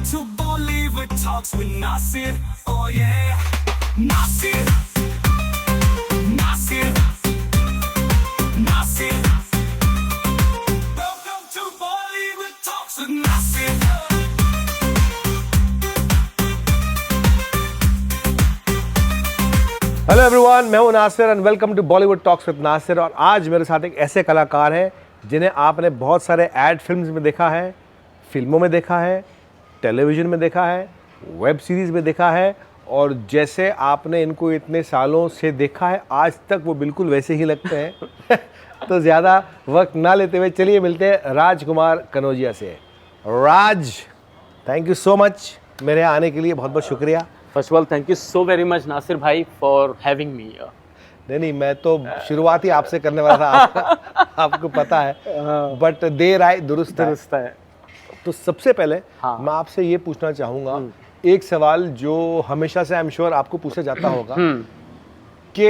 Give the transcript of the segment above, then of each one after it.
to Bollywood Talks with Nasir. Oh yeah, Nasir, Nasir, Nasir. Welcome to Bollywood Talks with Nasir. Hello everyone, मैं हूं Nasir and welcome to Bollywood talks with Nasir. और आज मेरे साथ एक ऐसे कलाकार हैं जिन्हें आपने बहुत सारे एड फिल्म्स में देखा है, फिल्मों में देखा है, टेलीविज़न में देखा है, वेब सीरीज़ में देखा है। और जैसे आपने इनको इतने सालों से देखा है, आज तक वो बिल्कुल वैसे ही लगते हैं। तो ज़्यादा वक्त ना लेते हुए चलिए मिलते हैं राजकुमार कनौजिया से। Raj, thank you so much मेरे यहाँ आने के लिए, बहुत बहुत शुक्रिया। First of all thank you so very much Nasir भाई फॉर हैविंग मी हियर। नहीं, मैं तो शुरुआत ही आपसे करने वाला था। आपको पता है, बट देर आए दुरुस्त है। तो सबसे पहले मैं आपसे ये पूछना चाहूँगा, एक सवाल जो हमेशा से आई एम श्योर आपको पूछा जाता होगा कि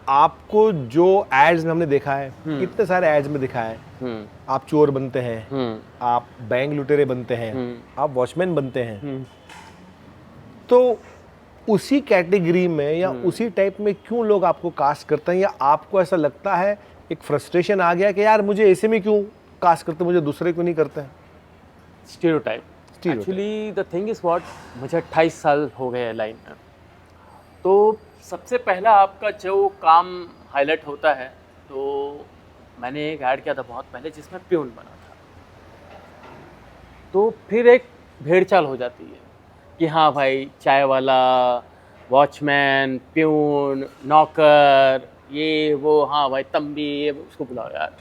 आपको जो एड्स में हमने देखा है, कितने सारे एड्स में दिखा है, आप चोर बनते हैं, आप बैंक लुटेरे बनते हैं, आप वॉचमैन बनते हैं, तो उसी कैटेगरी में या उसी टाइप में क्यों लोग आपको कास्ट करते हैं? या आपको ऐसा लगता है एक फ्रस्ट्रेशन आ गया कि यार मुझे ऐसे में क्यों कास्ट करते, मुझे दूसरे क्यों नहीं करते हैं? Stereotype actually the thing is what, मुझे 28 साल हो गए लाइन में। तो सबसे पहला आपका जो काम हाईलाइट होता है, तो मैंने एक ऐड किया था बहुत पहले जिसमें प्यून बना था। तो फिर एक भेड़चाल हो जाती है कि हाँ भाई, चाय वाला, वॉचमैन, प्यून, नौकर, ये वो, हाँ भाई तंबी, ये उसको बुलाओ यार।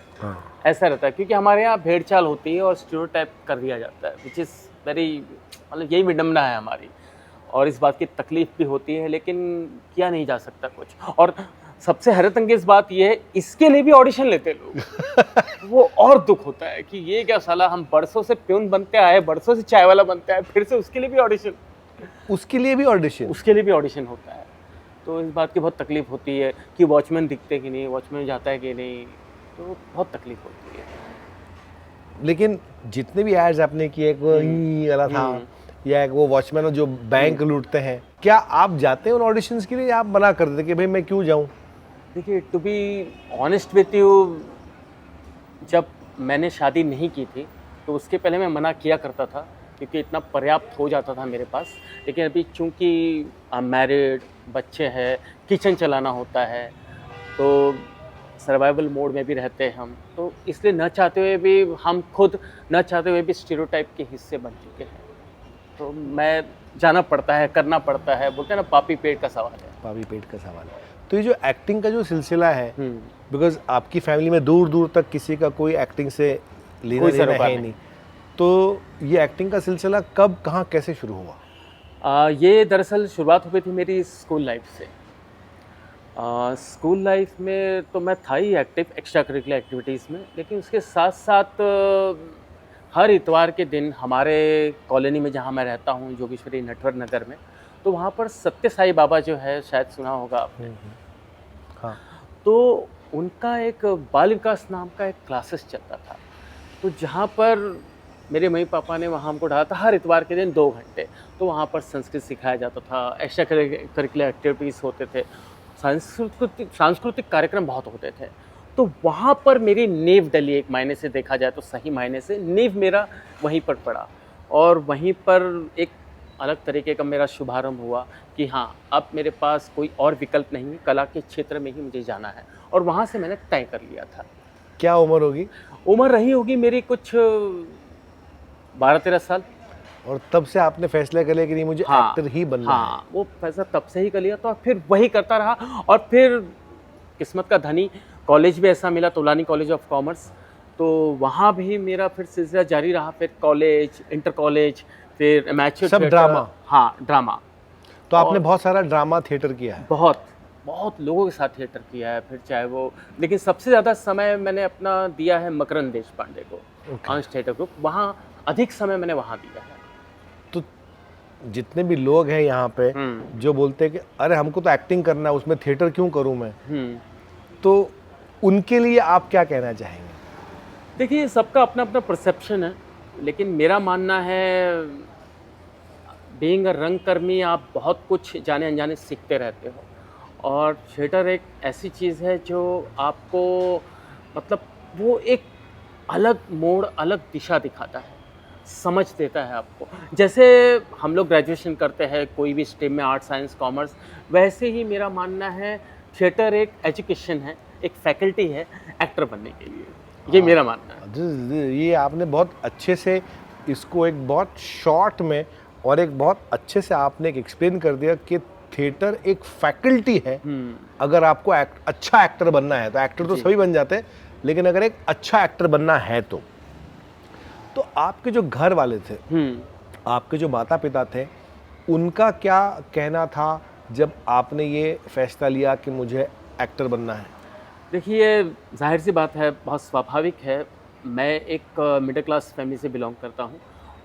ऐसा रहता है क्योंकि हमारे यहाँ भेड़चाल होती है और स्टीरियोटाइप कर दिया जाता है, विच इज़ वेरी, मतलब यही विडम्बना है हमारी। और इस बात की तकलीफ भी होती है, लेकिन किया नहीं जा सकता कुछ। और सबसे हैरतअंगेज बात ये है, इसके लिए भी ऑडिशन लेते लोग। वो और दुख होता है कि ये क्या साला, हम बरसों से प्यून बनते आए, बरसों से चाय वाला बनते आए, फिर से उसके लिए भी ऑडिशन उसके लिए भी ऑडिशन होता है। तो इस बात की बहुत तकलीफ होती है कि वॉचमैन दिखते कि नहीं, वॉचमैन जाता है कि नहीं, तो बहुत तकलीफ होती है। लेकिन जितने भी एड्स आपने किए, एक वो ई वाला था या एक वो वॉचमैन जो बैंक लूटते हैं, क्या आप जाते हैं उन ऑडिशंस के लिए? आप मना कर देते कि भाई मैं क्यों जाऊं? देखिए, to be honest with you, जब मैंने शादी नहीं की थी तो उसके पहले मैं मना किया करता था क्योंकि इतना पर्याप्त हो जाता था मेरे पास। लेकिन अभी चूँकि मैरिड, बच्चे हैं, किचन चलाना होता है, तो सर्वाइवल मोड में भी रहते हैं हम, तो इसलिए न चाहते हुए भी, हम खुद न चाहते हुए भी स्टीरियोटाइप के हिस्से बन चुके हैं। तो मैं जाना पड़ता है, करना पड़ता है। बोलते हैं ना, पापी पेट का सवाल है। पापी पेट का सवाल है। तो ये जो एक्टिंग का जो सिलसिला है, बिकॉज आपकी फैमिली में दूर दूर तक किसी का कोई एक्टिंग से लेना देना है नहीं, तो ये एक्टिंग का सिलसिला कब, कहाँ, कैसे शुरू हुआ? ये दरअसल शुरुआत हुई थी मेरी स्कूल लाइफ से। स्कूल लाइफ में तो मैं था ही एक्टिव एक्स्ट्रा करिकुलर एक्टिविटीज़ में, लेकिन उसके साथ साथ हर इतवार के दिन हमारे कॉलोनी में जहाँ मैं रहता हूँ, जोगेश्वरी नटवर नगर में, तो वहाँ पर सत्य साई बाबा जो है, शायद सुना होगा आपने। हाँ। तो उनका एक बाल विकास नाम का एक क्लासेस चलता था, तो जहाँ पर मेरे मम्मी पापा ने वहाँ हमको डाला था हर इतवार के दिन 2 घंटे। तो वहाँ पर संस्कृत सिखाया जाता था, एक्स्ट्रा करिकुलर एक्टिविटीज़ होते थे, सांस्कृतिक कार्यक्रम बहुत होते थे। तो वहाँ पर मेरी नींव डली, एक मायने से देखा जाए तो सही मायने से नींव मेरा वहीं पर पड़ा। और वहीं पर एक अलग तरीके का मेरा शुभारंभ हुआ कि हाँ, अब मेरे पास कोई और विकल्प नहीं है, कला के क्षेत्र में ही मुझे जाना है। और वहाँ से मैंने तय कर लिया था। क्या उम्र होगी? उम्र रही होगी मेरी कुछ 12-13 साल। और तब से आपने फैसला कर लिया कि नहीं, मुझे एक्टर ही बनना है? हाँ, वो फैसला तब से ही कर लिया था और फिर वही करता रहा। और फिर किस्मत का धनी, कॉलेज भी ऐसा मिला, तोलानी कॉलेज ऑफ कॉमर्स, तो वहाँ भी मेरा फिर सिलसिला जारी रहा। फिर कॉलेज, इंटर कॉलेज, फिर मैच्योर, सब ड्रामा? हाँ, ड्रामा। तो आपने बहुत सारा ड्रामा थिएटर किया है? बहुत लोगों के साथ थिएटर किया है। फिर चाहे वो, लेकिन सबसे ज़्यादा समय मैंने अपना दिया है मकरंद देशपांडे को, अंश थिएटर ग्रुप, वहाँ अधिक समय मैंने वहाँ दिया है। तो जितने भी लोग हैं यहाँ पे जो बोलते हैं कि अरे हमको तो एक्टिंग करना है, उसमें थिएटर क्यों करूँ मैं, तो उनके लिए आप क्या कहना चाहेंगे? देखिए, सबका अपना अपना परसेप्शन है, लेकिन मेरा मानना है बीइंग अ रंगकर्मी आप बहुत कुछ जाने अनजाने सीखते रहते हो, और थिएटर एक ऐसी चीज़ है जो आपको मतलब वो एक अलग मोड़, अलग दिशा दिखाता है, समझ देता है आपको। जैसे हम लोग ग्रेजुएशन करते हैं कोई भी स्ट्रीम में, आर्ट, साइंस, कॉमर्स, वैसे ही मेरा मानना है थिएटर एक एजुकेशन है, एक फैकल्टी है एक्टर बनने के लिए। ये मेरा मानना है। ये आपने बहुत अच्छे से इसको एक बहुत शॉर्ट में और एक बहुत अच्छे से आपने एक एक्सप्लेन कर दिया कि थिएटर एक फैकल्टी है। अगर आपको अच्छा एक्टर बनना है, तो एक्टर तो सभी बन जाते हैं, लेकिन अगर एक अच्छा एक्टर बनना है तो आपके जो घर वाले थे, आपके जो माता पिता थे, उनका क्या कहना था जब आपने ये फैसला लिया कि मुझे एक्टर बनना है? देखिए, जाहिर सी बात है, बहुत स्वाभाविक है। मैं एक मिडिल क्लास फैमिली से बिलोंग करता हूँ,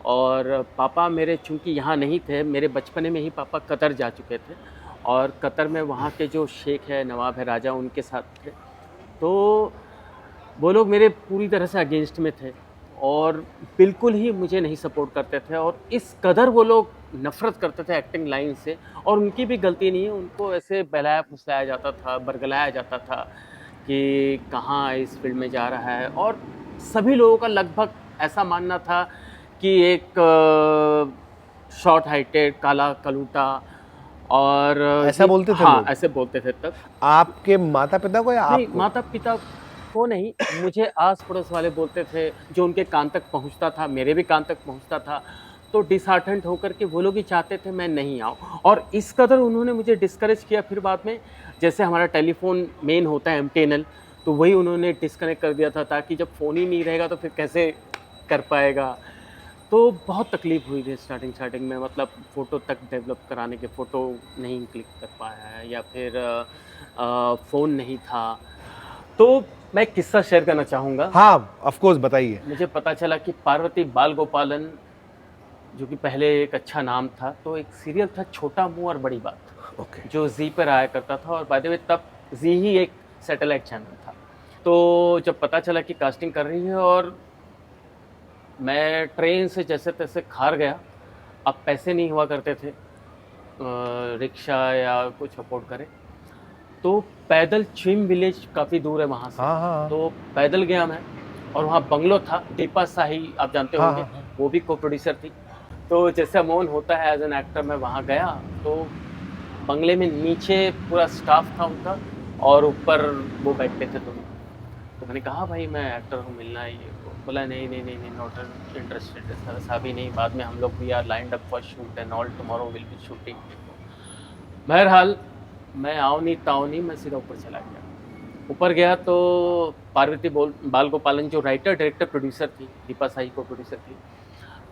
और पापा मेरे चूँकि यहाँ नहीं थे, मेरे बचपने में ही पापा कतर जा चुके थे, और कतर में वहाँ के जो शेख है, नवाब है, राजा, उनके साथ थे। तो वो लोग मेरे पूरी तरह से अगेंस्ट में थे और बिल्कुल ही मुझे नहीं सपोर्ट करते थे, और इस कदर वो लोग नफ़रत करते थे एक्टिंग लाइन से। और उनकी भी गलती नहीं है, उनको ऐसे बहलाया फुसलाया जाता था, बरगलाया जाता था कि कहाँ इस फील्ड में जा रहा है। और सभी लोगों का लगभग ऐसा मानना था कि एक शॉर्ट हाइटेड, काला कलूटा, और ऐसा बोलते थे हाँ लोग? ऐसे बोलते थे तब। आपके माता पिता को या नहीं, आपको? माता पिता को नहीं, मुझे आस पड़ोस वाले बोलते थे, जो उनके कान तक पहुंचता था, मेरे भी कान तक पहुंचता था। तो डिसहार्टेंड होकर के वो लोग ही चाहते थे मैं नहीं आऊँ, और इस कदर उन्होंने मुझे डिस्करेज किया। फिर बाद में जैसे हमारा टेलीफोन मेन होता है MTNL, तो वही उन्होंने डिस्कनेक्ट कर दिया था, ताकि जब फ़ोन ही नहीं रहेगा तो फिर कैसे कर पाएगा। तो बहुत तकलीफ़ हुई थी स्टार्टिंग में, मतलब फ़ोटो तक डेवलप कराने के, फ़ोटो नहीं क्लिक कर पाया है, या फिर फ़ोन नहीं था। तो मैं एक किस्सा शेयर करना चाहूँगा। हाँ, ऑफ कोर्स, बताइए। मुझे पता चला कि पार्वती बाल गोपालन, जो कि पहले एक अच्छा नाम था, तो एक सीरियल था छोटा मुंह और बड़ी बात, ओके। जो जी पर आया करता था, और बाय द वे तब जी ही एक सैटेलाइट चैनल था। तो जब पता चला कि कास्टिंग कर रही है, और मैं ट्रेन से जैसे तैसे खार गया। अब पैसे नहीं हुआ करते थे रिक्शा या कुछ अफोर्ड करे, तो पैदल चिम विलेज काफ़ी दूर है वहाँ से। हाँ, हाँ। तो पैदल गया मैं, और वहाँ बंगलो था, दीपा शाही आप जानते हाँ, होंगे, हाँ। वो भी को प्रोड्यूसर थी। तो जैसे अमोन होता है एज एन एक्टर, मैं वहाँ गया, तो बंगले में नीचे पूरा स्टाफ था उनका, और ऊपर वो बैठते थे दोनों। तो मैंने कहा भाई मैं एक्टर हूँ, मिलना है ये। बोला नहीं, नॉट इंटरेस्टेड सर, अभी नहीं, बाद में हम लोग we are lined up for shoot and all, tomorrow will be shooting. बहरहाल मैं आओ नहीं ताओ नहीं, मैं सीधा ऊपर चला गया। ऊपर गया तो पार्वती बाल गोपालन, जो राइटर डायरेक्टर प्रोड्यूसर थी, दीपा शाही को प्रोड्यूसर थी,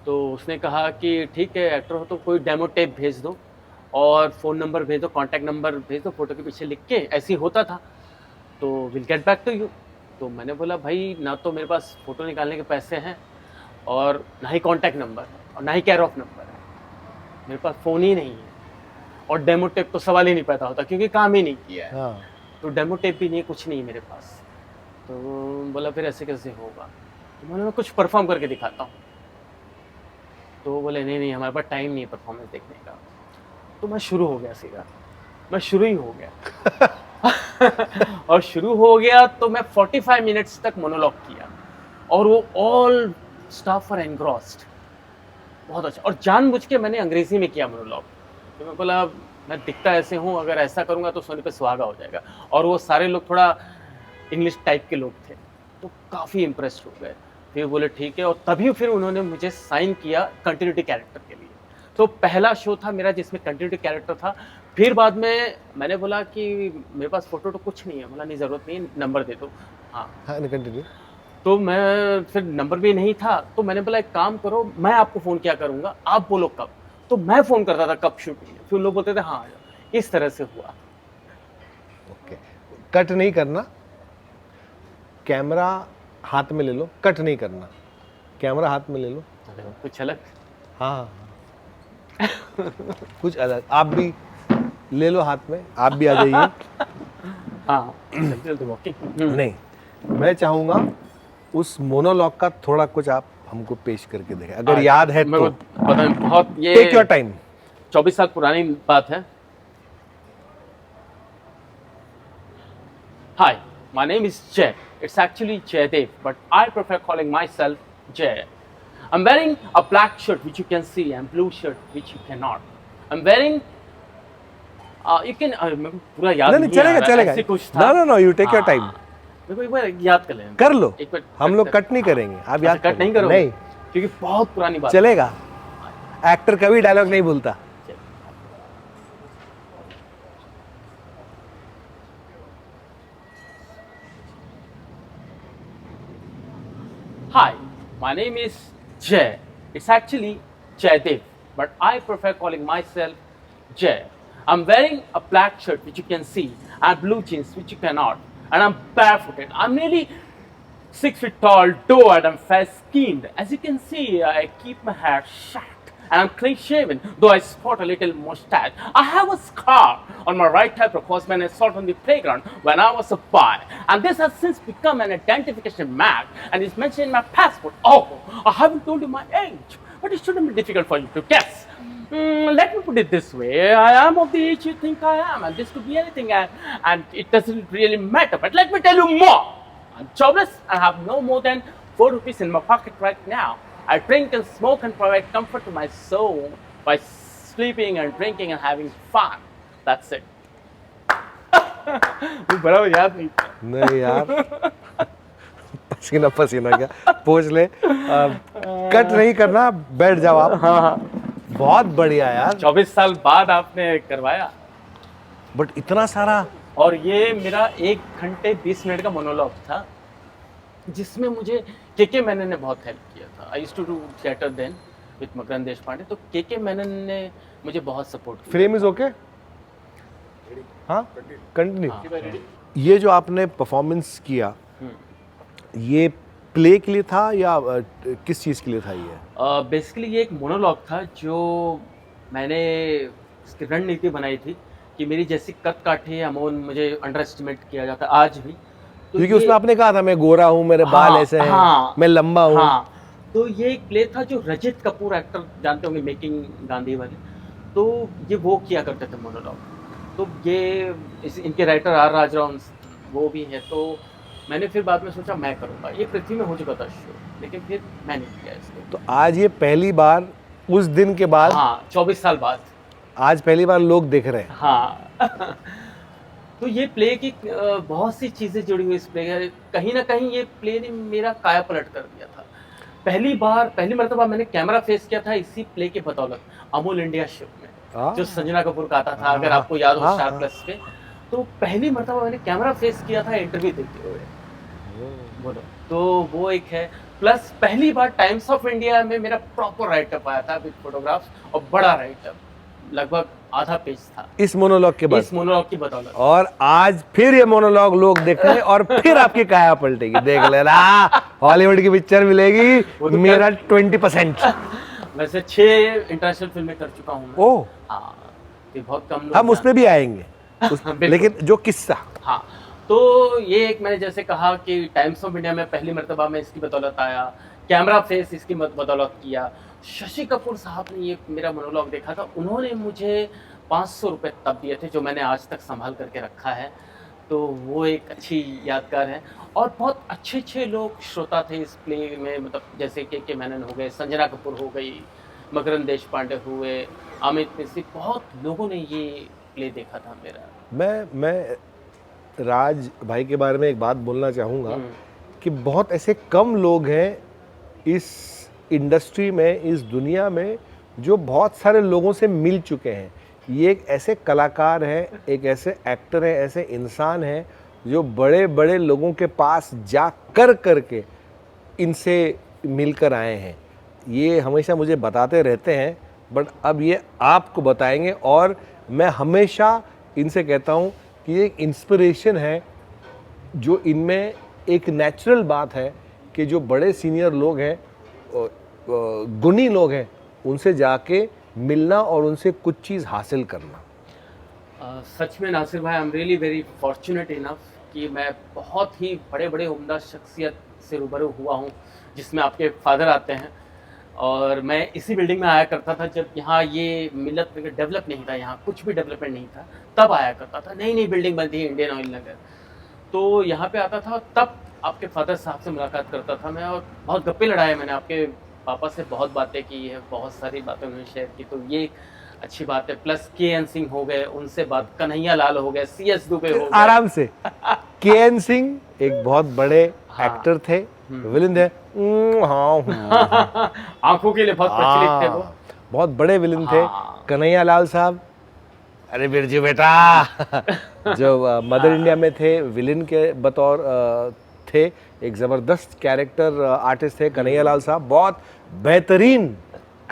तो उसने कहा कि ठीक है एक्टर हो तो कोई डेमो टेप भेज दो, और फ़ोन नंबर भेज दो, कॉन्टैक्ट नंबर भेज दो, फ़ोटो के पीछे लिख के, ऐसे ही होता था, तो will get back to you. तो मैंने बोला भाई ना तो मेरे पास फ़ोटो निकालने के पैसे हैं, और ना ही कॉन्टैक्ट नंबर है, और ना ही केयर ऑफ नंबर है, मेरे पास फ़ोन ही नहीं है, और डेमो टेप तो सवाल ही नहीं पैदा होता क्योंकि काम ही नहीं किया है। हाँ। तो डेमो टेप भी नहीं, कुछ नहीं मेरे पास। तो बोला फिर ऐसे कैसे होगा? तो मैंने मैं कुछ परफॉर्म करके दिखाता हूँ। तो बोले नहीं हमारे पास टाइम नहीं है परफॉर्मेंस देखने का। तो मैं शुरू हो गया सीधा, मैं शुरू ही हो गया और शुरू हो गया तो मैं 45 मिनट्स तक मोनोलॉग किया, और वो ऑल स्टाफ आर एनग्रॉस्ड, बहुत अच्छा। और जानबूझ के मैंने अंग्रेजी में किया मोनोलॉग, तो मैं बोला मैं दिखता ऐसे हूँ, अगर ऐसा करूँगा तो सोने पे सुहागा हो जाएगा। और वो सारे लोग थोड़ा इंग्लिश टाइप के लोग थे, तो काफ़ी इम्प्रेस्ड हो गए। फिर बोले ठीक है, और तभी फिर उन्होंने मुझे साइन किया कंटिन्यूटी कैरेक्टर के लिए। तो पहला शो था मेरा जिसमें कंटिन्यूटी कैरेक्टर था। फिर बाद में मैंने बोला कि मेरे पास फ़ोटो तो कुछ नहीं है, बोला नहीं ज़रूरत नहीं, नंबर दे दो। हाँ कंटिन्यू। तो मैं फिर नंबर भी नहीं था, तो मैंने बोला एक काम करो, मैं आपको फ़ोन किया करूँगा, आप बोलो कब। तो मैं फ़ोन करता था कब शूटिंग है, फिर लोग बोलते थे हाँ आ जाओ। इस तरह से हुआ। ओके, कट नहीं करना, कैमरा हाथ में ले लो, कट नहीं करना, कैमरा हाथ में ले लो, कुछ अलग। हाँ कुछ अलग। आप भी ले लो हाथ में, आप भी आ जाइए। हाँ चलते वॉकिंग। नहीं, मैं चाहूँगा उस मोनोलॉग का थोड़ा कुछ आप हमको पेश करके देखें, अगर याद है तो। पता नहीं, बहुत ये टेक योर टाइम। 24 साल पुरानी बात है। Hi, my name is Jay. It's actually Jaydev, but I prefer calling myself Jay. I'm wearing a black shirt which you can see and blue shirt which you cannot. I'm wearing you can पूरा याद नहीं चलेगा चलेगा, ऐसे कुछ था। No no you take your time, मेरे को एक बार याद कर लें, कर लो, एक बार हम लोग कट नहीं करेंगे, आप याद कट नहीं करोगे? नहीं, क्योंकि बहुत पुरानी बात चलेगा, एक्टर कभी डायलॉग नहीं भूलता। Hi, my name is Jay. It's actually Jaydev, but I prefer calling myself Jay. I'm wearing a black shirt which you can see and blue jeans which you cannot, and I'm barefooted. I'm nearly 6 feet tall, doe-eyed and fair-skinned. As you can see, I keep my hair short and I'm clean-shaven, though I sport a little mustache. I have a scar on my right eye because when I assault on the playground when I was a boy, and this has since become an identification mark and is mentioned in my passport. Oh, I haven't told you my age, but it shouldn't be difficult for you to guess. Let me put it this way, I am of the age you think I am, and this could be anything, and it doesn't really matter. But let me tell you more. I'm jobless and have no more than 4 rupees in my pocket right now. I drink and smoke and provide comfort to my soul by sleeping and drinking and having fun. That's it. बड़ा याद नहीं यार, पसीना पसीना क्या, पोंछ ले, cut नहीं करना, बैठ जाओ आप। हाँ, बहुत बढ़िया यार, 24 साल बाद आपने करवाया, बट इतना सारा। और ये मेरा 1 घंटे 20 मिनट का मोनोलॉग था, जिसमें मुझे के मेनन ने बहुत हेल्प किया था। I used to do theatre then with Makarand Deshpande, तो के मेनन ने मुझे बहुत सपोर्ट किया। फ्रेम इज ओके, हाँ कंटिन्यू। ये जो आपने परफॉर्मेंस किया, ये प्ले के लिए था या किस चीज़ के लिए था ये? बेसिकली ये एक मोनोलॉग था जो मैंने इसकी रणनीति बनाई थी कि मेरी जैसी कद काठी या मौन मुझे अंडर एस्टिमेट किया जाता है आज भी, तो क्योंकि उसमें आपने कहा था मैं गोरा हूँ, मेरे बाल ऐसे हैं, मैं लंबा हूँ। हाँ, तो ये एक प्ले था जो रजित कपूर एक्टर जानते होंगे, मेकिंग गांधी वाले, तो ये वो किया करते थे मोनोलॉग। तो ये इनके राइटर आर राजराव वो भी हैं, तो मैंने फिर बाद में सोचा मैं करूँगा। ये पृथ्वी में हो चुका था शो, लेकिन फिर मैंने किया इसको। तो आज ये पहली बार उस दिन के बाद, हाँ 24 साल बाद आज पहली बार लोग देख रहे हैं। हाँ तो ये प्ले की बहुत सी चीज़ें जुड़ी हुई इस प्ले, कहीं ना कहीं ये प्ले ने मेरा काया पलट कर दिया था। पहली मर्तबा मैंने कैमरा फेस किया था इसी प्ले के बदौलत अमूल इंडिया शो में, जो संजना कपूर का आता था, अगर आपको याद हो स्टार प्लस पे। तो पहली मर्तबा मैंने कैमरा फेस किया था इंटरव्यू देते हुए, बोलो, तो वो एक है। प्लस पहली बार टाइम्स ऑफ इंडिया में मेरा प्रॉपर राइटअप आया था विद फोटोग्राफ्स, और बड़ा राइटअप, लगभग आधा पेज था इस मोनोलॉग के बाद, इस मोनोलॉग की बदौलत। और आज फिर ये मोनोलॉग लोग देख रहे हैं और फिर आपकी काया पलटेगी, देख लेना, हॉलीवुड की पिक्चर मिलेगी, तो मेरा 20%। वैसे 6 इंटरनेशनल फिल्में कर चुका हूँ मैं। ओह, हाँ, ये बहुत कम लोग हम उसमें भी आएंगे लेकिन जो किस्सा, हाँ, तो ये एक मैंने जैसे कहा कि टाइम्स ऑफ इंडिया में पहली मर्तबा में इसकी बदौलत आया, कैमरा फेस इसकी बदौलत किया। शशि कपूर साहब ने ये मेरा मोनोलॉग देखा था, उन्होंने मुझे 500 रुपये तब दिए थे, जो मैंने आज तक संभाल करके रखा है। तो वो एक अच्छी यादगार है। और बहुत अच्छे लोग श्रोता थे इस प्ले में, मतलब जैसे के मेनन हो गए, संजना कपूर हो गई, मकरंद देशपांडे हुए, अमित मिश्री, बहुत लोगों ने ये प्ले देखा था मेरा। मैं राज भाई के बारे में एक बात बोलना चाहूँगा कि बहुत ऐसे कम लोग हैं इस इंडस्ट्री में, इस दुनिया में, जो बहुत सारे लोगों से मिल चुके हैं। ये एक ऐसे कलाकार हैं, एक ऐसे एक्टर हैं, ऐसे इंसान हैं जो बड़े बड़े लोगों के पास जा करके इनसे मिलकर आए हैं। ये हमेशा मुझे बताते रहते हैं, बट अब ये आपको बताएंगे। और मैं हमेशा इनसे कहता हूँ कि ये एक इंस्पिरेशन है, जो इनमें एक नेचुरल बात है कि जो बड़े सीनियर लोग हैं, गुणी लोग हैं, उनसे जाके मिलना और उनसे कुछ चीज़ हासिल करना। सच में नासिर भाई, I am really very fortunate enough कि मैं बहुत ही बड़े उम्दा शख्सियत से रूबरू हुआ हूँ, जिसमें आपके फादर आते हैं। और मैं इसी बिल्डिंग में आया करता था जब यहाँ ये मिलत डेवलप नहीं था, यहाँ कुछ भी डेवलपमेंट नहीं था, तब आया करता था। नई नई बिल्डिंग बनती है इंडियन ऑयल नगर, तो यहाँ पे आता था, तब आपके फादर साहब से मुलाकात करता था मैं, और बहुत गप्पे लड़ाए मैंने। आपके पापा से बहुत बातें की है, बहुत सारी बातें उन्होंने शेयर की, तो ये अच्छी बात है। Plus K. N.. सिंह हो गए, उनसे बात, कन्हैया लाल हो गए, सी.एस. दुबे हो गए। आराम से। के.एन. सिंह एक बहुत बड़े एक्टर थे, विलन थे। आंखों के लिए बहुत प्रचलित थे वो, बहुत बड़े विलन थे। कन्हैया लाल साहब, अरे बिरजू बेटा जो मदर इंडिया में थे, विलन के बतौर थे, एक ज़बरदस्त कैरेक्टर आर्टिस्ट थे कन्हैया लाल साहब। बहुत बेहतरीन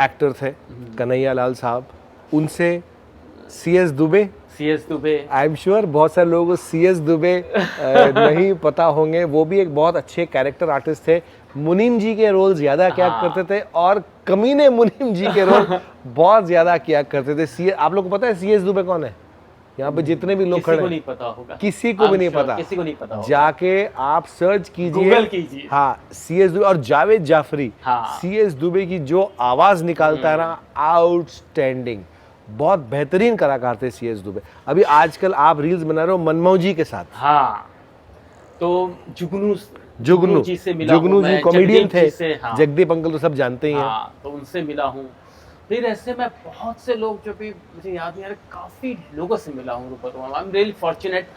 एक्टर थे कन्हैया लाल साहब। उनसे C S. Dubey, I am sure बहुत सारे लोगों को सी.एस. दुबे नहीं पता होंगे, वो भी एक बहुत अच्छे कैरेक्टर आर्टिस्ट थे। मुनीम जी के रोल ज़्यादा किया करते थे, और कमीने मुनीम जी के रोल बहुत ज़्यादा किया करते थे। आप लोग को पता है सी.एस. दुबे कौन है? यहाँ पे जितने भी लोग खड़े हैं, नहीं पता होगा, किसी को भी नहीं पता, किसी को नहीं पता होगा। जाके आप सर्च कीजिए, गूगल कीजिए। हाँ, सी.एस. दुबे और जावेद जाफरी। सी.एस. दुबे की जो आवाज निकालता है ना, आउटस्टैंडिंग, बहुत बेहतरीन कलाकार थे सी.एस. दुबे। अभी आजकल आप रील्स बना रहे हो मनमोह जी के साथ। हाँ, तो जुगनू जी से मिला, जुगनू जी कॉमेडियन थे, हाँ। जगदीप अंकल तो सब जानते ही हैं। हाँ, तो उनसे मिला हूँ। फिर ऐसे मैं बहुत से लोग, जो भी मुझे याद नहीं आ रहा, काफ़ी लोगों से मिला हूँ रूबरू। I am really fortunate.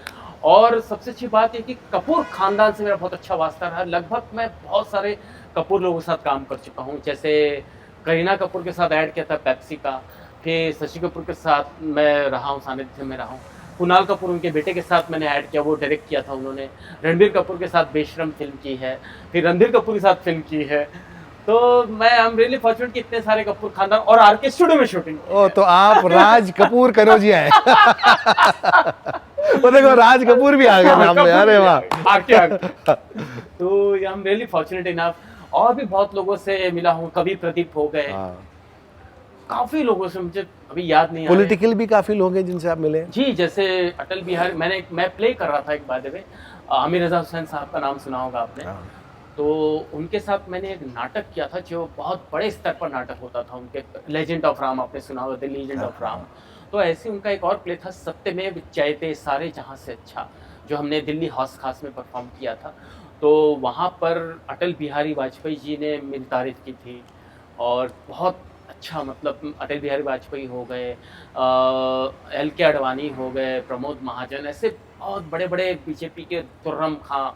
और सबसे अच्छी बात है कि कपूर खानदान से मेरा बहुत अच्छा वास्ता रहा। लगभग मैं बहुत सारे कपूर लोगों के साथ काम कर चुका हूँ। जैसे करीना कपूर के साथ ऐड किया था पेप्सी का, फिर शशि कपूर के साथ मैं रहा हूँ, सानिध्य में रहा हूँ। कुणाल कपूर उनके बेटे के साथ मैंने ऐड किया, वो डायरेक्ट किया था उन्होंने। रणबीर कपूर के साथ बेशरम फिल्म की है, फिर रणबीर कपूर के साथ फिल्म की है। तो मैं आई एम रियली फॉर्चुनेट कि इतने सारे कपूर खानदान और आर.के. स्टूडियो में शूटिंग। ओ, तो आप राज कपूर कनौजिया है। वो देखो राज कपूर भी आ गया नाम में, अरे वाह, आर.के. तो I am really fortunate enough. और भी बहुत लोगों से मिला हूँ, कभी प्रदीप हो गए, काफी लोगों से, मुझे अभी याद नहीं आ रहा। पॉलिटिकल भी काफी लोग हैं जिनसे आप मिले जी, जैसे अटल बिहारी, मैं प्ले कर रहा था एक, बाय द वे, आमिर रजा हुसैन साहब का नाम सुना होगा आपने। तो उनके साथ मैंने एक नाटक किया था, जो बहुत बड़े स्तर पर नाटक होता था उनके, लेजेंड ऑफ राम, आपने सुना होगा, द लीजेंड ऑफ राम। तो ऐसे उनका एक और प्ले था, सत्यमेव जयते सारे जहां से अच्छा, जो हमने दिल्ली हौस खास में परफॉर्म किया था। तो वहाँ पर अटल बिहारी वाजपेयी जी ने मेरी तारीफ की थी, और बहुत अच्छा, मतलब अटल बिहारी वाजपेयी हो गए, एल.के. आडवाणी हो गए, प्रमोद महाजन, ऐसे बहुत बड़े बड़े बीजेपी के, तुर्रम खां,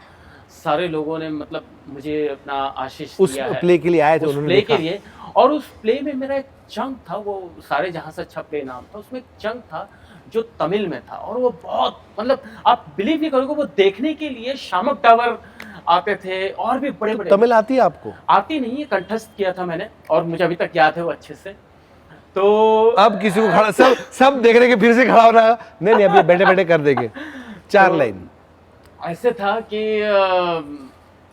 सारे लोगों ने मतलब मुझे अपना आशीष दिया है। उस प्ले के लिए आए थे, उन्होंने प्ले के लिए। और उस प्ले में मेरा एक चंक था, वो सारे जहां से अच्छा प्ले नाम था, उसमें एक चंक था जो तमिल में था, और वो बहुत, मतलब आप बिलीव नहीं करोगे, वो देखने के लिए शामक टावर आते थे, और भी बड़े बड़े। तमिल आती है आपको? आती नहीं है, कंठस्थ किया था मैंने, और मुझे अभी तक याद है वो अच्छे से। तो अब किसी को खड़ा, सब देख रहे कि फिर से खड़ा हो रहा है, नहीं अभी बैठे बैठे कर देंगे 4 लाइन। ऐसे था कि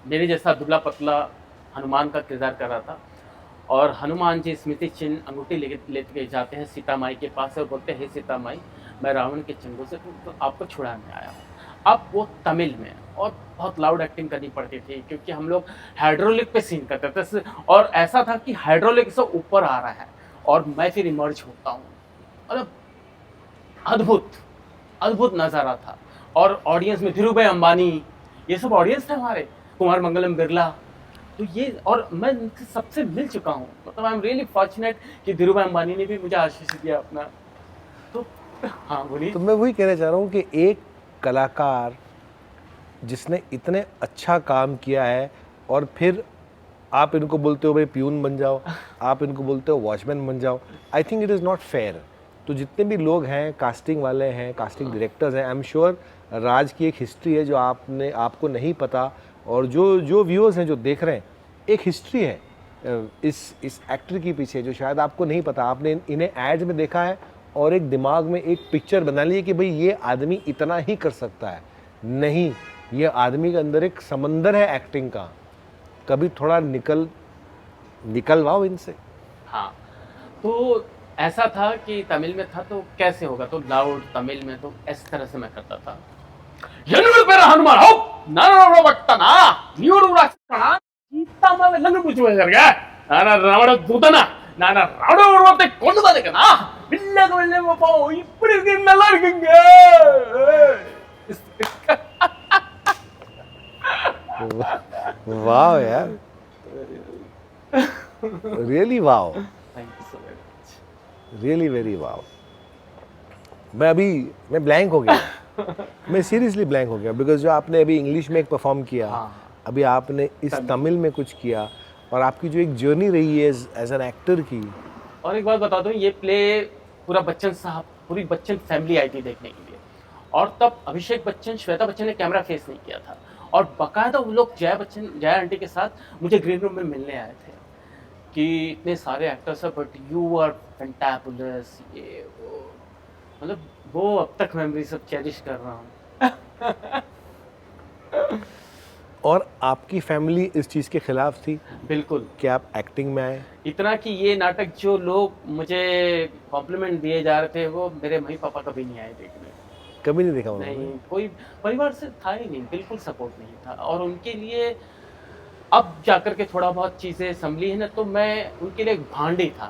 मेरे जैसा दुबला पतला हनुमान का किरदार कर रहा था, और हनुमान जी स्मृति चिन्ह अंगूठी लेके जाते हैं सीता माई के पास, और बोलते हैं, सीता माई, मैं रावण के चंगुल से तो आपको छुड़ाने आया हूँ। अब वो तमिल में, और बहुत लाउड एक्टिंग करनी पड़ती थी, क्योंकि हम लोग हाइड्रोलिक पे सीन करते थे, और ऐसा था कि हाइड्रोलिक से ऊपर आ रहा है, और मैं फिर इमर्ज होता हूँ। मतलब अद्भुत अद्भुत नज़ारा था। और ऑडियंस में धीरूभाई अंबानी, ये सब ऑडियंस थे हमारे, कुमार मंगलम बिरला, तो ये, और मैं इनसे सबसे मिल चुका हूँ। मतलब आई एम रियली फॉर्चुनेट कि धीरूभाई अंबानी ने भी मुझे आशीष दिया अपना। तो हाँ बोलिए। तो मैं वही कहना चाह रहा हूँ कि एक कलाकार जिसने इतने अच्छा काम किया है, और फिर आप इनको बोलते हो भाई प्यून बन जाओ, आप इनको बोलते हो वॉचमैन बन जाओ, I think it is not fair. तो जितने भी लोग हैं, कास्टिंग वाले हैं, कास्टिंग डायरेक्टर्स हैं, आई एम श्योर राज की एक हिस्ट्री है जो आपको नहीं पता, और जो व्यूअर्स हैं जो देख रहे हैं, एक हिस्ट्री है इस एक्टर के पीछे जो शायद आपको नहीं पता। आपने इन्हें एड्स में देखा है, और एक दिमाग में एक पिक्चर बना ली है कि भाई ये आदमी इतना ही कर सकता है। नहीं, ये आदमी के अंदर एक समंदर है एक्टिंग का, कभी थोड़ा निकलवाओ इनसे। हाँ, तो ऐसा था कि तमिल में था तो कैसे होगा, तो लाउड तमिल में, तो इस तरह से मैं करता था। हनुमान हो ना, ನಾನು ರಾವಣ ದೂತನ ನಾನು ರಾವಣ உருவத்தை கொண்டுதான் இருக்கேனா இல்ல கொல்ல பாப்போம் இப்படி இருக்கு நல்லா இருக்குங்க वाह यार, रियली वाह, thank you so much. Really very वाह। मैं ब्लैंक हो गया मैं सीरियसली ब्लैंक हो गया बिकॉज जो आपने अभी इंग्लिश में एक परफॉर्म किया, अभी आपने इस तमिल में कुछ किया, और आपकी जो एक जर्नी रही है एज एन एक्टर की। और एक बात बता दूं, ये प्ले पूरा बच्चन साहब, पूरी बच्चन फैमिली आई थी देखने के लिए, और तब अभिषेक बच्चन, श्वेता बच्चन ने कैमरा फेस नहीं किया था, और बकायदा वो लोग जया आंटी के साथ मुझे ग्रीन रूम में मिलने आए थे कि इतने सारे एक्टर्स हैं बट यू आर फैंटाबुलस, ये वो, मतलब वो अब तक मेमोरी सब चेरिश कर रहा हूँ। और आपकी फैमिली इस चीज़ के खिलाफ थी बिल्कुल, कि आप एक्टिंग में आए? इतना कि ये नाटक जो लोग मुझे कॉम्प्लीमेंट दिए जा रहे थे वो मेरे मम्मी पापा कभी नहीं आए देखने। कभी नहीं देखा उन्होंने? नहीं, कोई परिवार से था ही नहीं, बिल्कुल सपोर्ट नहीं था, और उनके लिए अब जाकर के थोड़ा बहुत चीज़ें संभली है ना, तो मैं उनके लिए एक भांडी था,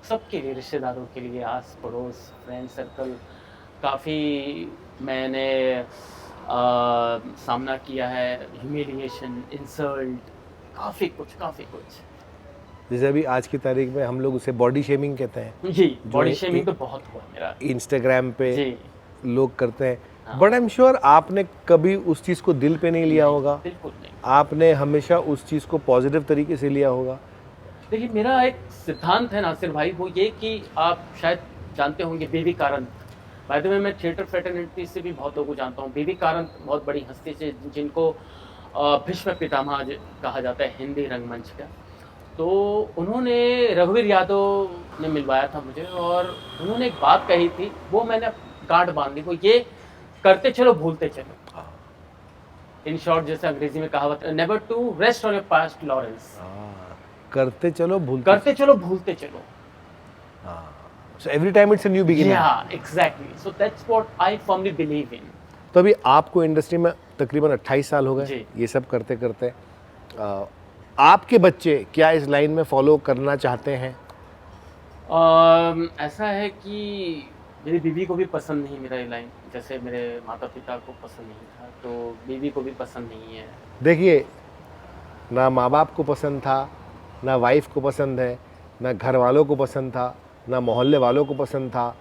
सबके लिए, रिश्तेदारों के लिए, आस पड़ोस, फ्रेंड सर्कल, काफ़ी मैंने सामना किया है, ह्यूमिलिएशन, इंसल्ट, काफ़ी कुछ। जैसे अभी आज की तारीख में हम लोग उसे बॉडी शेमिंग कहते हैं जी, बॉडी शेमिंग तो बहुत हुआ मेरा, इंस्टाग्राम पे जी लोग करते हैं, बट आई एम श्योर आपने कभी उस चीज़ को दिल पे नहीं लिया होगा, बिल्कुल नहीं। आपने हमेशा उस चीज़ को पॉजिटिव तरीके से लिया होगा। देखिए, मेरा एक सिद्धांत है नासिर भाई, वो ये कि आप शायद जानते होंगे baby Karanth, by the way मैं थिएटर फ्रेटर्निटी से भी बहुत लोगों को जानता हूँ। बेबी कारंत बहुत बड़ी हस्ती से, जिनको भीष्म पितामह कहा जाता है हिंदी रंगमंच का, तो उन्होंने रघुवीर यादव ने मिलवाया था मुझे, और उन्होंने एक बात कही थी, वो मैंने गांठ बांध ली, वो ये करते चलो भूलते चलो। इन शॉर्ट, जैसे अंग्रेजी में कहावत, never to rest on your past laurels, करते चलो भूलते चलो। So every time it's a new beginning. Yeah, exactly. So that's what I firmly believe in. तो अभी आपको इंडस्ट्री में तकरीबन 28 साल हो गए जी। ये सब करते करते, आपके बच्चे क्या इस लाइन में फॉलो करना चाहते हैं? ऐसा है कि मेरी बीवी को भी पसंद नहीं मेरा ये लाइन, जैसे मेरे माता पिता को पसंद नहीं था, तो बीवी को भी पसंद नहीं है। देखिए, ना माँ बाप को पसंद था, ना वाइफ को पसंद है, ना घर वालों को पसंद था, ना मोहल्ले वालों को पसंद था।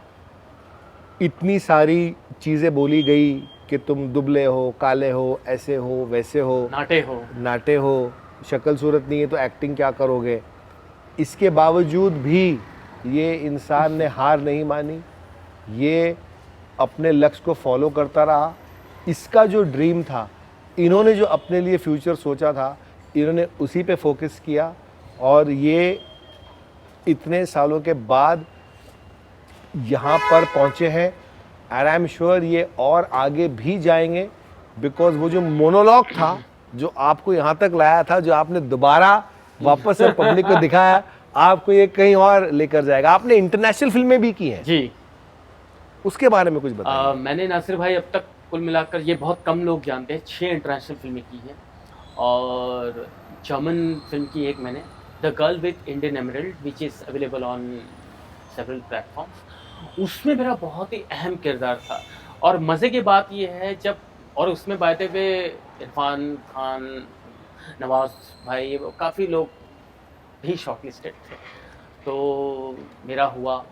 इतनी सारी चीज़ें बोली गई कि तुम दुबले हो, काले हो, ऐसे हो, वैसे हो, नाटे हो, शक्ल सूरत नहीं है तो एक्टिंग क्या करोगे। इसके बावजूद भी ये इंसान ने हार नहीं मानी, ये अपने लक्ष्य को फॉलो करता रहा। इसका जो ड्रीम था, इन्होंने जो अपने लिए फ्यूचर सोचा था, इन्होंने उसी पे फोकस किया, और ये इतने सालों के बाद यहाँ पर पहुँचे हैं, एंड आई एम श्योर ये और आगे भी जाएंगे, बिकॉज वो जो मोनोलॉग था जो आपको यहाँ तक लाया था, जो आपने दोबारा वापस से पब्लिक को दिखाया, आपको ये कहीं और लेकर जाएगा। आपने इंटरनेशनल फिल्में भी की हैं जी, उसके बारे में कुछ बताइए। मैंने नासिर भाई अब तक कुल मिलाकर, ये बहुत कम लोग जानते हैं, 6 इंटरनेशनल फिल्में की हैं, और जर्मन फिल्म की एक मैंने, the girl with Indian emerald, which is available on several platforms, उसमें मेरा बहुत ही अहम किरदार था। और मज़े की बात ये है, जब, और उसमें बातें हुए इरफान खान, नवाज भाई, काफ़ी लोग भी शॉर्टलिस्टेड थे, तो मेरा हुआ,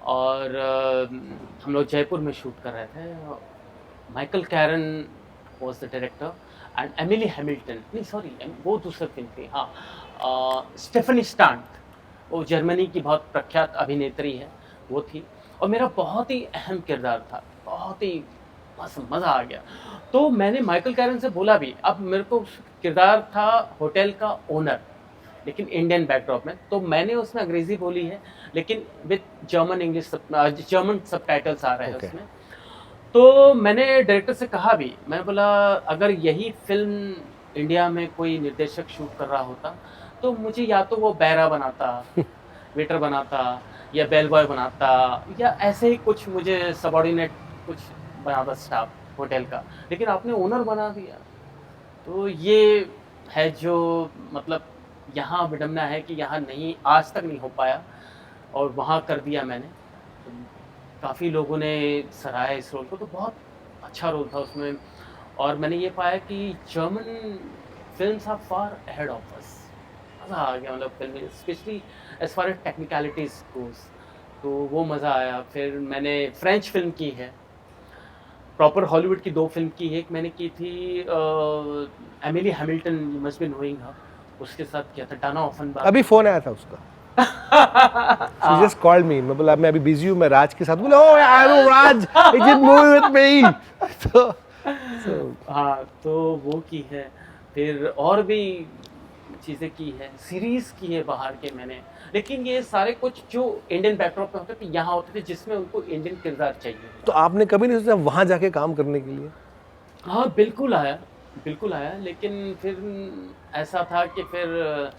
और हम लोग जयपुर में शूट कर रहे थे। Michael Caron was the director, and Emily Hamilton, नहीं सॉरी, वो दूसरी फिल्म थी, हाँ, स्टेफनी स्टांट, वो जर्मनी की बहुत प्रख्यात अभिनेत्री है, वो थी, और मेरा बहुत ही अहम किरदार था, बहुत ही मज़ा आ गया। तो मैंने माइकल कैरन से बोला भी, अब मेरे को किरदार था होटल का ओनर, लेकिन इंडियन बैकड्रॉप में, तो मैंने उसमें अंग्रेज़ी बोली है, लेकिन विथ जर्मन सबटाइटल्स आ रहे हैं उसमें। तो मैंने डायरेक्टर से कहा भी, मैंने बोला अगर यही फिल्म इंडिया में कोई निर्देशक शूट कर रहा होता, तो मुझे या तो वो बैरा बनाता, वेटर बनाता, या बेल बॉय बनाता, या ऐसे ही कुछ मुझे सबॉर्डिनेट कुछ बनाता स्टाफ होटल का, लेकिन आपने ओनर बना दिया। तो ये है जो मतलब यहाँ विडम्बना है कि यहाँ नहीं, आज तक नहीं हो पाया और वहाँ कर दिया मैंने। तो काफ़ी लोगों ने सराहा इस रोल को, तो बहुत अच्छा रोल था उसमें। और मैंने ये पाया कि German films are far ahead of us. मज़ा आ गया मतलब film, specially as far as technicalities goes, तो वो मज़ा आया। फिर मैंने फ्रेंच फिल्म की है, प्रॉपर हॉलीवुड की 2 फिल्म की है। एक मैंने की थी Emily Hamilton, you must be knowing her, उसके साथ किया था, डाना ऑफनबार्ग। अभी फोन आया था उसका, she just called me, मैं बोला मैं अभी बिजी हूँ, मैं राज के साथ, बोला ओ यार राज you did movie with me so हाँ, तो वो की है। फिर और भी चीज़ें की है, सीरीज की है बाहर के मैंने, लेकिन ये सारे कुछ जो इंडियन बैकड्रॉप पे होते थे यहाँ होते थे, जिसमें उनको इंडियन किरदार चाहिए। तो आपने कभी नहीं सोचा वहाँ जाके काम करने के लिए? हाँ बिल्कुल आया, लेकिन फिर ऐसा था कि फिर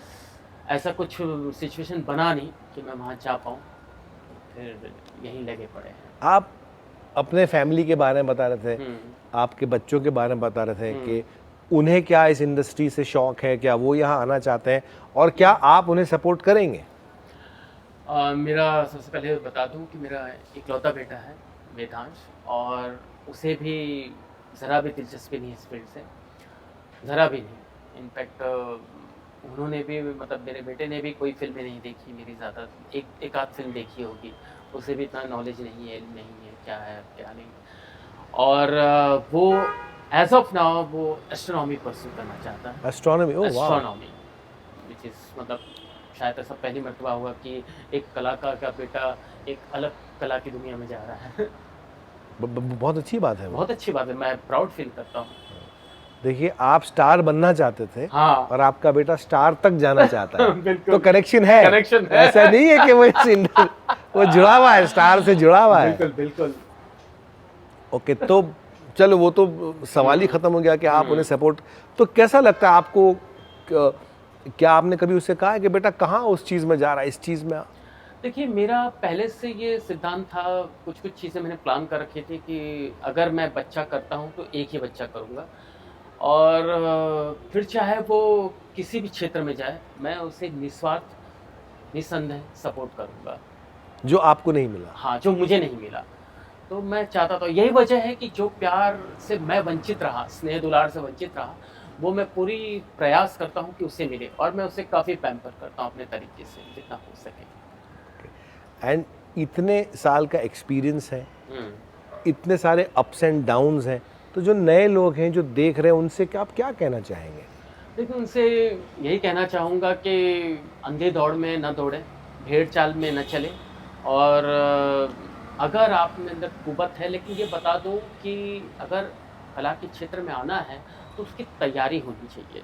ऐसा कुछ सिचुएशन बना नहीं कि मैं वहाँ जा पाऊँ, फिर यहीं लगे पड़े हैं। आप अपने फैमिली के बारे में बता रहे थे, आपके बच्चों के बारे में बता रहे थे कि उन्हें क्या इस इंडस्ट्री से शौक है, क्या वो यहाँ आना चाहते हैं, और क्या आप उन्हें सपोर्ट करेंगे? मेरा सबसे पहले बता दूं कि मेरा इकलौता बेटा है वेदांश, और उसे भी ज़रा भी दिलचस्पी नहीं इस फील्ड से, ज़रा भी नहीं। इनफैक्ट उन्होंने भी, मतलब मेरे बेटे ने भी कोई फिल्में नहीं देखी मेरी, ज़्यादा एक आध फिल्म देखी होगी, उसे भी इतना नॉलेज नहीं है क्या है क्या नहीं। और वो एज ऑफ नाउ वो एस्ट्रोनॉमी परस्यू करना चाहता है। एस्ट्रोनॉमी? ओह वाह, एस्ट्रोनॉमी विच इज़ मतलब शायद ऐसा पहली मर्तबा हुआ कि एक कलाकार का बेटा एक अलग कला की दुनिया में जा रहा है। बहुत अच्छी बात है, बहुत अच्छी बात है, मैं प्राउड फील करता हूँ। देखिए आप स्टार बनना चाहते थे, हाँ, और आपका बेटा स्टार तक जाना चाहता है तो कनेक्शन है। ऐसा नहीं है कि वो जुड़ा हुआ है, स्टार से जुड़ा हुआ है। बिल्कुल। ओके, तो चलो वो तो सवाल ही खत्म हो गया कि आप उन्हें सपोर्ट, तो कैसा लगता है आपको, क्या आपने कभी उससे कहा है कि बेटा कहाँ उस चीज़ में जा रहा है, इस चीज़ में? देखिए मेरा पहले से ये सिद्धांत था, कुछ चीज़ें मैंने प्लान कर रखी थी कि अगर मैं बच्चा करता हूँ तो एक ही बच्चा करूँगा, और फिर चाहे वो किसी भी क्षेत्र में जाए मैं उसे निस्वार्थ निस्संदेह सपोर्ट करूँगा। जो आपको नहीं मिला? हाँ, जो मुझे नहीं मिला। तो मैं चाहता था, यही वजह है कि जो प्यार से मैं वंचित रहा, स्नेह दुलार से वंचित रहा, वो मैं पूरी प्रयास करता हूँ कि उसे मिले, और मैं उसे काफ़ी पैम्पर करता हूँ अपने तरीके से जितना हो सके। एंड इतने साल का एक्सपीरियंस है, इतने सारे अप्स एंड डाउन्स हैं, तो जो नए लोग हैं जो देख रहे हैं उनसे क्या आप क्या कहना चाहेंगे? देखिए उनसे यही कहना चाहूँगा कि अंधे दौड़ में न दौड़ें, भेड़ चाल में न चलें, और अगर आप में अंदर कुवत है, लेकिन ये बता दो कि अगर कला के क्षेत्र में आना है तो उसकी तैयारी होनी चाहिए।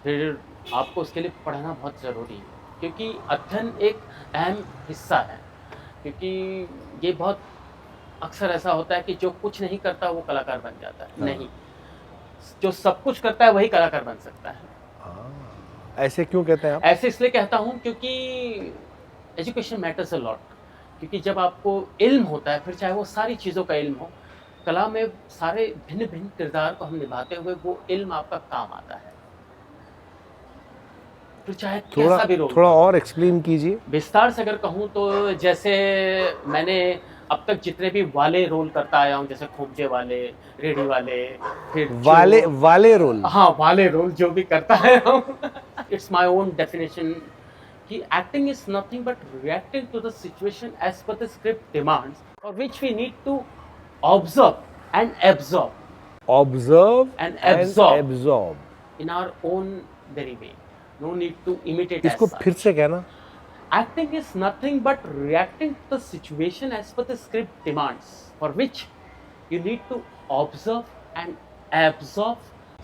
फिर आपको उसके लिए पढ़ना बहुत ज़रूरी है, क्योंकि अध्ययन एक अहम हिस्सा है। क्योंकि ये बहुत अक्सर ऐसा होता है कि जो कुछ नहीं करता वो कलाकार बन जाता है। नहीं, जो सब कुछ करता है वही कलाकार बन सकता है। ऐसे क्यों कहते हैं आप? ऐसे इसलिए कहता हूँ क्योंकि एजुकेशन मैटर्स अ लॉट। क्योंकि जब आपको इल्म होता है, फिर चाहे वो सारी चीज़ों का इल्म हो, कला में सारे भिन्न भिन्न किरदार को हम निभाते हुए वो इल्म आपका काम आता है। फिर चाहे कैसा भी रोल। थोड़ा और एक्सप्लेन कीजिए विस्तार से अगर कहूँ तो, जैसे मैंने अब तक जितने भी वाले रोल करता आया हूँ, जैसे खोमचे वाले, रेडी वाले, फिर वाले रोल, हाँ वाले रोल जो भी करता आया हूँ, इट्स माई ओन डेफिनेशन कि acting is nothing but reacting to the situation as per the script demands, for which we need to observe and absorb in our own very way. No need to imitate. इसको फिर से कहना। Acting is nothing but reacting to the situation as per the script demands, for which you need to observe and absorb.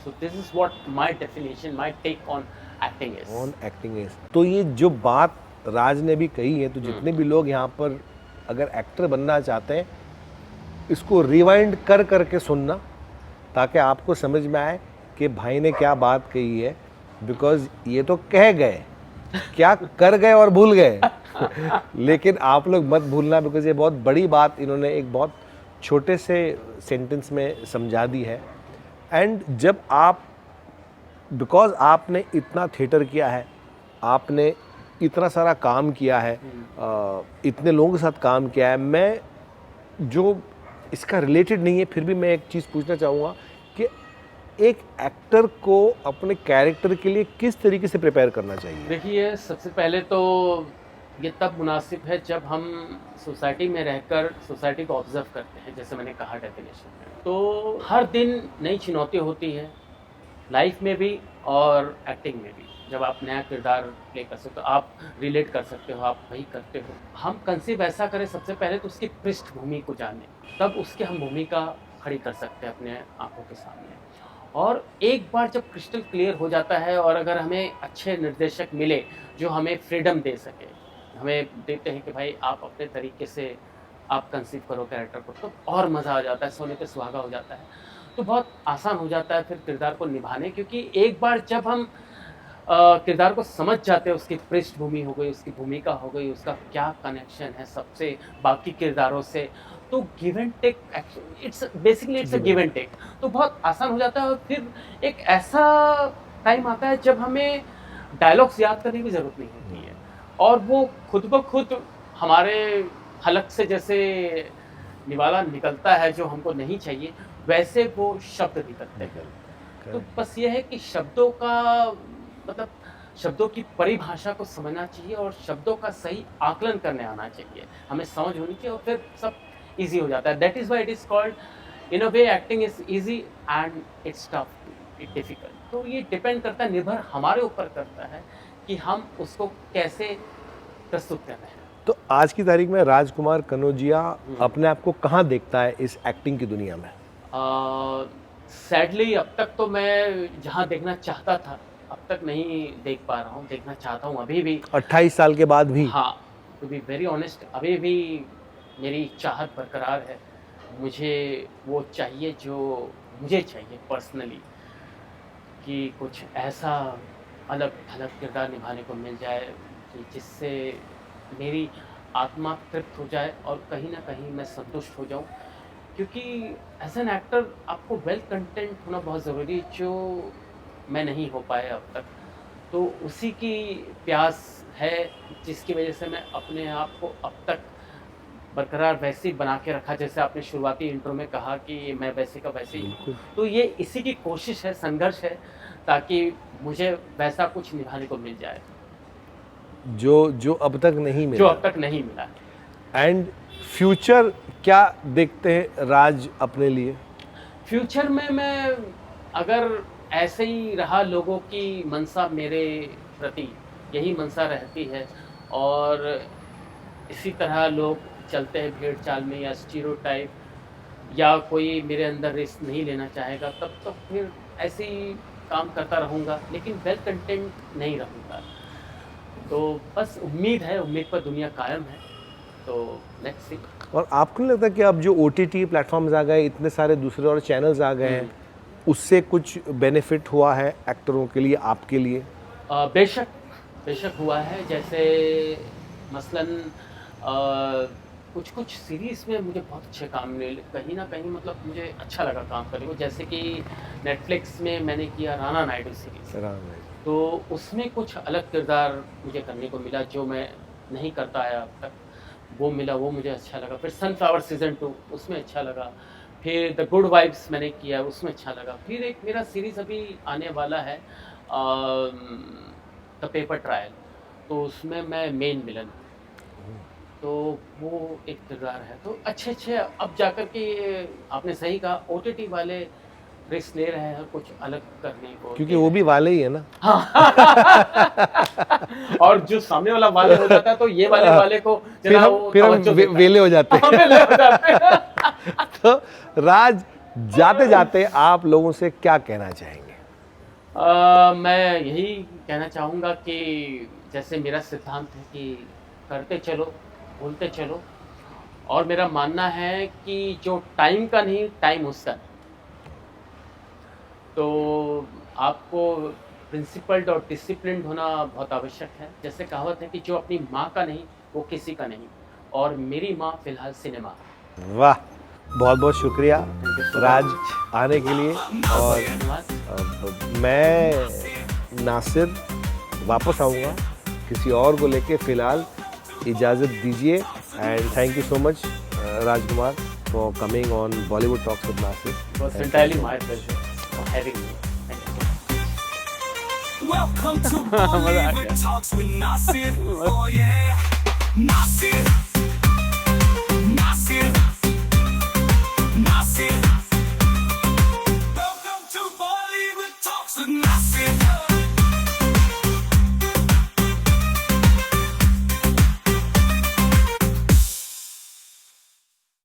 So this is what my definition, my take on acting is. On acting is. तो ये जो बात राज ने भी कही है, तो जितने भी लोग यहाँ पर अगर एक्टर बनना चाहते हैं, इसको रिवाइंड कर करके सुनना, ताकि आपको समझ में आए कि भाई ने क्या बात कही है। बिकॉज ये तो कह गए, क्या कर गए और भूल गए लेकिन आप लोग मत भूलना, बिकॉज ये बहुत बड़ी बात इन्होंने एक बहुत छोटे से सेंटेंस में समझा दी है। एंड जब आप बिकॉज आपने इतना थिएटर किया है, आपने इतना सारा काम किया है, इतने लोगों के साथ काम किया है, मैं जो इसका रिलेटेड नहीं है फिर भी मैं एक चीज़ पूछना चाहूँगा कि एक एक्टर को अपने कैरेक्टर के लिए किस तरीके से प्रिपेयर करना चाहिए? देखिए, सबसे पहले तो ये तब मुनासिब है जब हम सोसाइटी में रहकर सोसाइटी को ऑब्जर्व करते हैं, जैसे मैंने कहा डेफिनेशन में। तो हर दिन नई चुनौती होती है, लाइफ में भी और एक्टिंग में भी। जब आप नया किरदार प्ले कर सकते हो, आप रिलेट कर सकते हो, आप वही करते हो। हम कंसीव ऐसा करें, सबसे पहले तो उसकी पृष्ठभूमि को जानें, तब उसकी हम भूमिका खड़ी कर सकते हैं अपने आंखों के सामने। और एक बार जब क्रिस्टल क्लियर हो जाता है और अगर हमें अच्छे निर्देशक मिले जो हमें फ्रीडम दे सके, हमें देते हैं कि भाई आप अपने तरीके से आप कंसीव करो कैरेक्टर को, तो और मज़ा आ जाता है, सोने पे सुहागा हो जाता है। तो बहुत आसान हो जाता है फिर किरदार को निभाने, क्योंकि एक बार जब हम किरदार को समझ जाते हैं, उसकी पृष्ठभूमि हो गई, उसकी भूमिका हो गई, उसका क्या कनेक्शन है सबसे बाकी किरदारों से, तो give and take, it's basically it's a give and take, तो बहुत आसान हो जाता है। और फिर एक ऐसा टाइम आता है जब हमें डायलॉग्स याद करने की ज़रूरत नहीं होती है और वो खुद ब खुद हमारे हलक से जैसे निवाला निकलता है जो हमको नहीं चाहिए, वैसे वो शब्द निकलते हैं। तो बस ये है कि शब्दों का मतलब शब्दों की परिभाषा को समझना चाहिए और शब्दों का सही आकलन करने आना चाहिए, हमें समझ होनी चाहिए और फिर सब इजी हो जाता है। That is why it is called, in a way acting is easy and it's tough, it difficult. तो ये डिपेंड करता है, निर्भर हमारे ऊपर करता है कि हम उसको कैसे प्रस्तुत कर रहे हैं। तो आज की तारीख में राजकुमार कनौजिया अपने आप को कहाँ देखता है इस एक्टिंग की दुनिया में? सैडली अब तक तो मैं जहाँ देखना चाहता था अब तक नहीं देख पा रहा हूँ, देखना चाहता हूँ अभी भी। 28 साल के बाद भी? हाँ, टू बी वेरी ऑनेस्ट, अभी भी मेरी चाहत बरकरार है। मुझे वो चाहिए जो मुझे चाहिए पर्सनली, कि कुछ ऐसा अलग थलग किरदार निभाने को मिल जाए कि जिससे मेरी आत्मा तृप्त हो जाए और कहीं ना कहीं मैं संतुष्ट हो जाऊं, क्योंकि एज एन एक्टर आपको वेल कंटेंट होना बहुत ज़रूरी, जो मैं नहीं हो पाया अब तक। तो उसी की प्यास है जिसकी वजह से मैं अपने आप को अब तक बरकरार वैसे ही बना के रखा, जैसे आपने शुरुआती इंट्रो में कहा कि मैं वैसे का वैसे ही हूँ। तो ये इसी की कोशिश है, संघर्ष है, ताकि मुझे वैसा कुछ निभाने को मिल जाए जो अब तक नहीं मिला, जो अब तक नहीं मिला। एंड फ्यूचर क्या देखते हैं राज अपने लिए? फ्यूचर में मैं अगर ऐसे ही रहा, लोगों की मनसा मेरे प्रति यही मनसा रहती है और इसी तरह लोग चलते हैं भीड़ चाल में या स्टीरियोटाइप, या कोई मेरे अंदर रिस्क नहीं लेना चाहेगा, तब तो फिर ऐसे ही काम करता रहूँगा, लेकिन वेल कंटेंट नहीं रहूँगा। तो बस उम्मीद है, उम्मीद पर दुनिया कायम है, तो लेट्स सी। और आपको नहीं लगता कि अब जो OTT प्लेटफॉर्म्स आ गए, इतने सारे दूसरे और चैनल्स आ गए हैं, उससे कुछ बेनिफिट हुआ है एक्टरों के लिए, आपके लिए? बेशक हुआ है। जैसे मसलन कुछ सीरीज़ में मुझे बहुत अच्छे काम मिले, कहीं ना कहीं मतलब मुझे अच्छा लगा काम करने को। जैसे कि नेटफ्लिक्स में मैंने किया राणा नायडू सीरीज़, तो उसमें कुछ अलग किरदार मुझे करने को मिला जो मैं नहीं करता आया अब तक, वो मिला, वो मुझे अच्छा लगा। फिर सनफ्लावर सीज़न 2 उसमें अच्छा लगा। फिर द गुड वाइब्स मैंने किया, उसमें अच्छा लगा। फिर एक मेरा सीरीज़ अभी आने वाला है द पेपर ट्रायल, तो उसमें मैं मेन विलन, तो वो एक किरदार है। तो अच्छे अब जाकर के आपने सही कहा, OTT वाले रिस्क ले रहे हैं कुछ अलग करने को, क्योंकि वो भी वाले ही है ना। हाँ। और जो सामने वाला वाले हो जाता है तो ये वाले को फिर हम वेले हो जाते हैं। तो राज, जाते जाते आप लोगों से क्या कहना चाहेंगे? मैं यही कहना चाहूँगा कि जैसे मेरा सिद्धांत है कि करते चलो, भूलते चलो, और मेरा मानना है कि जो टाइम का नहीं, टाइम उसका। तो आपको प्रिंसिपल्ड और डिसिप्लिन्ड होना बहुत आवश्यक है। जैसे कहावत है कि जो अपनी माँ का नहीं वो किसी का नहीं, और मेरी माँ फिलहाल सिनेमा। वाह, बहुत बहुत शुक्रिया राज आने के लिए। और मैं नासिर वापस आऊँगा किसी और को लेके, फ़िलहाल इजाज़त दीजिए। And thank you so much Rajkumar for coming on Bollywood talks with Nasir. It was entirely my pleasure for having me. Thank you so much. Welcome to Bollywood Talks with Nasir. Oh yeah, Nasir.